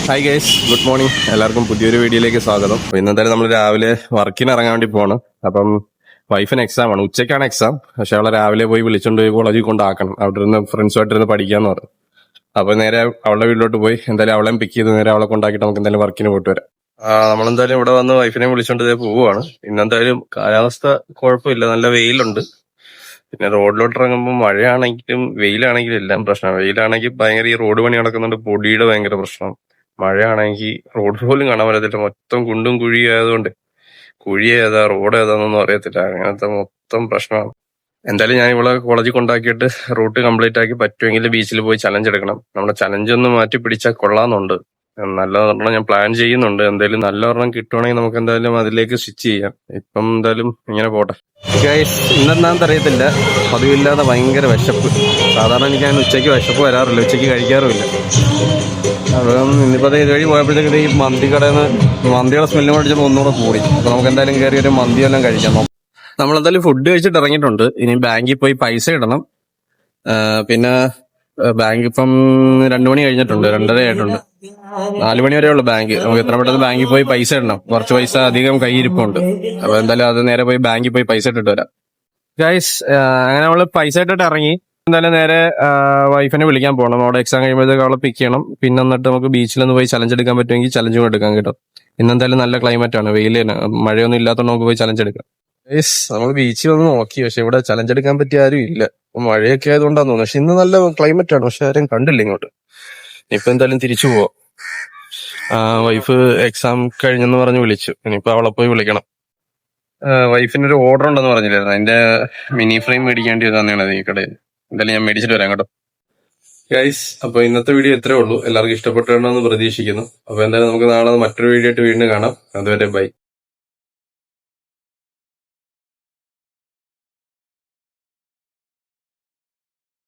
Hi guys, good morning. എല്ലാവർക്കും പുതിയൊരു വീഡിയോയിലേക്ക് സ്വാഗതം. അപ്പോൾ ഇന്നെന്തായാലും നമ്മൾ രാവിലെ വർക്കിന് ഇറങ്ങാൻ വേണ്ടി പോവാണ്. അപ്പം വൈഫിന് എക്സാം ആണ്, ഉച്ചയ്ക്കാണ് എക്സാം. പക്ഷെ അവളെ രാവിലെ പോയി വിളിച്ചോണ്ട് പോയി കോളേജിൽ കൊണ്ടാക്കണം. അവിടെ ഇരുന്ന് ഫ്രണ്ട്സുമായിട്ടിരുന്ന് പഠിക്കാന്ന് പറഞ്ഞു. അപ്പോൾ നേരെ അവളുടെ വീട്ടിലോട്ട് പോയി എന്തായാലും അവളെയും പിക്ക് ചെയ്ത് നേരെ അവളെ കൊണ്ടാക്കിയിട്ട് നമുക്ക് എന്തായാലും വർക്കിന് പോയിട്ട് വരാം. നമ്മളെന്തായാലും ഇവിടെ വന്ന് വൈഫിനെ വിളിച്ചോണ്ട് ഇതേ പോവുകയാണ്. ഇന്നെന്തായാലും കാലാവസ്ഥ കുഴപ്പമില്ല, നല്ല വെയിലുണ്ട്. പിന്നെ റോഡിലോട്ട് ഇറങ്ങുമ്പോൾ മഴയാണെങ്കിലും വെയിലാണെങ്കിലും എല്ലാം പ്രശ്നമാണ്. വെയിലാണെങ്കിൽ ഭയങ്കര ഈ റോഡ് പണി നടക്കുന്നുണ്ട്, പൊടിയുടെ ഭയങ്കര പ്രശ്നം. മഴയാണെങ്കിൽ റോഡ് പോലും കാണാൻ പറ്റത്തില്ല, മൊത്തം കുണ്ടും കുഴിയും ആയതുകൊണ്ട് കുഴി ഏതാ റോഡ് ഏതാന്നൊന്നും അറിയത്തില്ല. അങ്ങനത്തെ മൊത്തം പ്രശ്നമാണ്. എന്തായാലും ഞാൻ ഇവിടെ കോളേജിൽ കൊണ്ടാക്കിയിട്ട് റൂട്ട് കംപ്ലീറ്റ് ആക്കി പറ്റുമെങ്കിൽ ബീച്ചിൽ പോയി ചലഞ്ച് എടുക്കണം. നമ്മുടെ ചലഞ്ച് ഒന്ന് മാറ്റി പിടിച്ചാൽ കൊള്ളാന്നുണ്ട്. നല്ലതൊരെണ്ണം ഞാൻ പ്ലാൻ ചെയ്യുന്നുണ്ട്. എന്തായാലും നല്ല ഒരെണ്ണം കിട്ടുവാണെങ്കിൽ നമുക്ക് എന്തായാലും അതിലേക്ക് സ്വിച്ച് ചെയ്യാം. ഇപ്പം എന്തായാലും ഇങ്ങനെ പോട്ടെ. ഇന്നെന്താണെന്ന് അറിയത്തില്ല, പതിവില്ലാതെ ഭയങ്കര വിശപ്പ്. സാധാരണ എനിക്ക് അങ്ങനെ ഉച്ചയ്ക്ക് വിശപ്പ് വരാറില്ല, ഉച്ചയ്ക്ക് കഴിക്കാറുമില്ല. അപ്പം ഇന്നിപ്പോൾ ഇതുവഴി പോയപ്പോഴത്തേക്ക് ഈ മന്തി കടയിൽ നിന്ന് മന്തിയുടെ സ്മെല്ലും അടിച്ചപ്പോൾ ഒന്നുകൂടെ കൂടി. അപ്പോൾ നമുക്ക് എന്തായാലും കയറി ഒരു മന്തി എല്ലാം കഴിക്കാം. നമ്മളെന്തായാലും ഫുഡ് കഴിച്ചിട്ട് ഇറങ്ങിയിട്ടുണ്ട്. ഇനി ബാങ്കിൽ പോയി പൈസ ഇടണം. പിന്നെ ബാങ്ക് ഇപ്പം 2 മണി കഴിഞ്ഞിട്ടുണ്ട്, 2:30 ആയിട്ടുണ്ട്. 4 മണി വരെ ഉള്ളു ബാങ്ക്. നമുക്ക് എത്ര പെട്ടെന്ന് ബാങ്കിൽ പോയി പൈസ ഇടണം. കുറച്ച് പൈസ അധികം കയ്യിരിപ്പുണ്ട്. അപ്പൊ എന്തായാലും അത് നേരെ പോയി ബാങ്കിൽ പോയി പൈസ ഇട്ടിട്ട് വരാം. ഗൈസ്, അങ്ങനെ നമ്മള് പൈസ ഇട്ടിട്ട് ഇറങ്ങി. എന്തായാലും നേരെ വൈഫിനെ വിളിക്കാൻ പോകണം. അവിടെ എക്സാം കഴിയുമ്പോഴത്തേക്ക് അവളെ പിക്ക് ചെയ്യണം. പിന്നെ എന്നിട്ട് നമുക്ക് ബീച്ചിലൊന്ന് പോയി ചലഞ്ച് എടുക്കാൻ പറ്റുമെങ്കിൽ ചലഞ്ചും എടുക്കാൻ കിട്ടും. ഇന്നെന്തായാലും നല്ല ക്ലൈമറ്റ് ആണ്, വെയിൽ തന്നെ, മഴയൊന്നും ഇല്ലാത്തതുകൊണ്ട് നമുക്ക് പോയി ചലഞ്ച് എടുക്കാം. ഗൈസ്, നമ്മൾ ബീച്ചിൽ വന്ന് നോക്കി, പക്ഷെ ഇവിടെ ചലഞ്ച് എടുക്കാൻ പറ്റിയ ആരും ഇല്ല. മഴയൊക്കെ ആയതുകൊണ്ടാന്ന് തോന്നുന്നു. പക്ഷെ ഇന്ന് നല്ല ക്ലൈമറ്റ് ആണ്, പക്ഷെ ആരും കണ്ടില്ല ഇങ്ങോട്ട്. ഇപ്പൊ എന്തായാലും തിരിച്ചു പോവാം. വൈഫ് എക്സാം കഴിഞ്ഞെന്ന് പറഞ്ഞ് വിളിച്ചു. ഇനിയിപ്പോ അവളെ പോയി വിളിക്കണം. വൈഫിന് ഒരു ഓർഡർ ഉണ്ടെന്ന് പറഞ്ഞില്ലായിരുന്നു, അതിന്റെ മിനി ഫ്രെയിം മേടിക്കേണ്ടി വന്നതാണ് ഈ കടയിൽ. എന്തായാലും ഞാൻ മേടിച്ചിട്ട് വരാം കേട്ടോ. ഗൈസ്, അപ്പൊ ഇന്നത്തെ വീഡിയോ ഇത്രേ ഉള്ളൂ. എല്ലാവർക്കും ഇഷ്ടപ്പെട്ടുണ്ടെന്ന് പ്രതീക്ഷിക്കുന്നു. അപ്പൊ എന്തായാലും നമുക്ക് നാളെ മറ്റൊരു വീഡിയോ ആയിട്ട് വീണ്ടും കാണാം. അതുവരെ ബൈ.